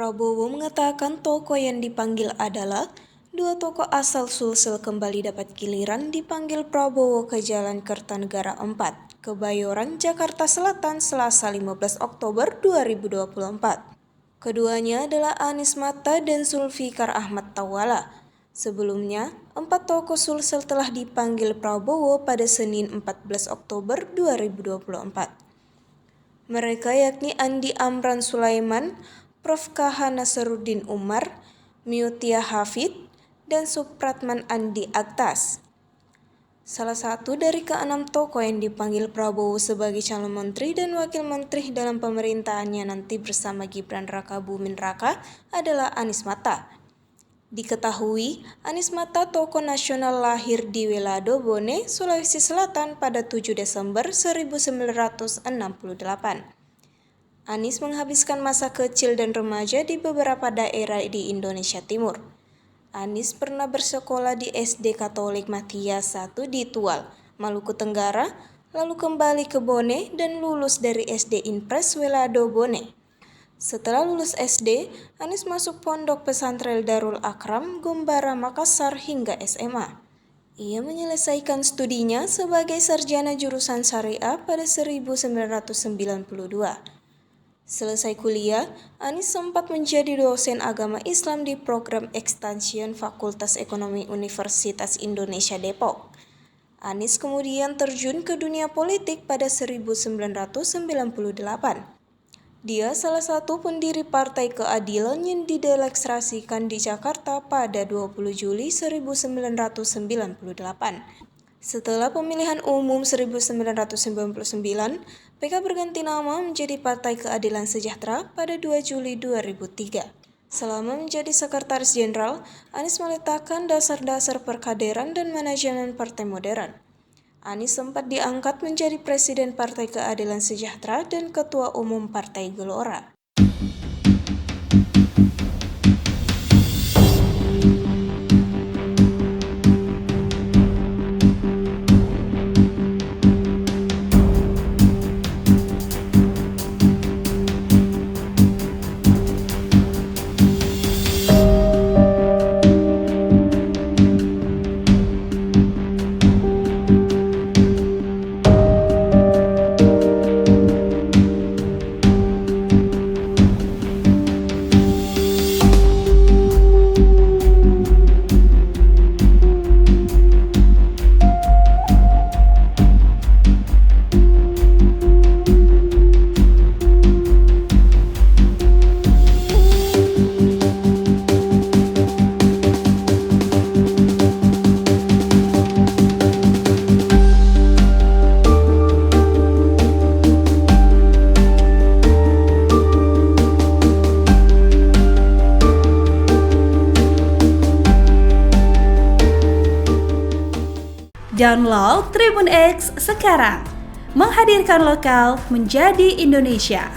Prabowo mengatakan tokoh yang dipanggil adalah dua tokoh asal Sulsel kembali dapat giliran dipanggil Prabowo ke Jalan Kertanegara 4, Kebayoran, Jakarta Selatan, Selasa 15 Oktober 2024. Keduanya adalah Anies Mata dan Zulfikar Ahmad Tawala. Sebelumnya, 4 tokoh Sulsel telah dipanggil Prabowo pada Senin 14 Oktober 2024. Mereka yakni Andi Amran Sulaiman, Prof. K.H. Nasaruddin Umar, Mutia Hafid, dan Supratman Andi Aktas. Salah satu dari ke-6 tokoh yang dipanggil Prabowo sebagai calon menteri dan wakil menteri dalam pemerintahannya nanti bersama Gibran Rakabuming Raka adalah Anies Mata. Diketahui, Anies Mata tokoh nasional lahir di Welado Bone, Sulawesi Selatan pada 7 Desember 1968. Anies menghabiskan masa kecil dan remaja di beberapa daerah di Indonesia Timur. Anies pernah bersekolah di SD Katolik Matias I di Tual, Maluku Tenggara, lalu kembali ke Bone dan lulus dari SD Impres Welado Bone. Setelah lulus SD, Anies masuk Pondok Pesantren Darul Akram, Gombara, Makassar hingga SMA. Ia menyelesaikan studinya sebagai sarjana jurusan syariah pada 1992. Selesai kuliah, Anies sempat menjadi dosen agama Islam di program Extension Fakultas Ekonomi Universitas Indonesia Depok. Anies kemudian terjun ke dunia politik pada 1998. Dia salah satu pendiri Partai Keadilan yang dideklarasikan di Jakarta pada 20 Juli 1998. Setelah pemilihan umum 1999, PK berganti nama menjadi Partai Keadilan Sejahtera pada 2 Juli 2003. Selama menjadi Sekretaris Jenderal, Anies meletakkan dasar-dasar perkaderan dan manajemen Partai Modern. Anies sempat diangkat menjadi Presiden Partai Keadilan Sejahtera dan Ketua Umum Partai Gelora. Download Tribun X sekarang, menghadirkan lokal menjadi Indonesia.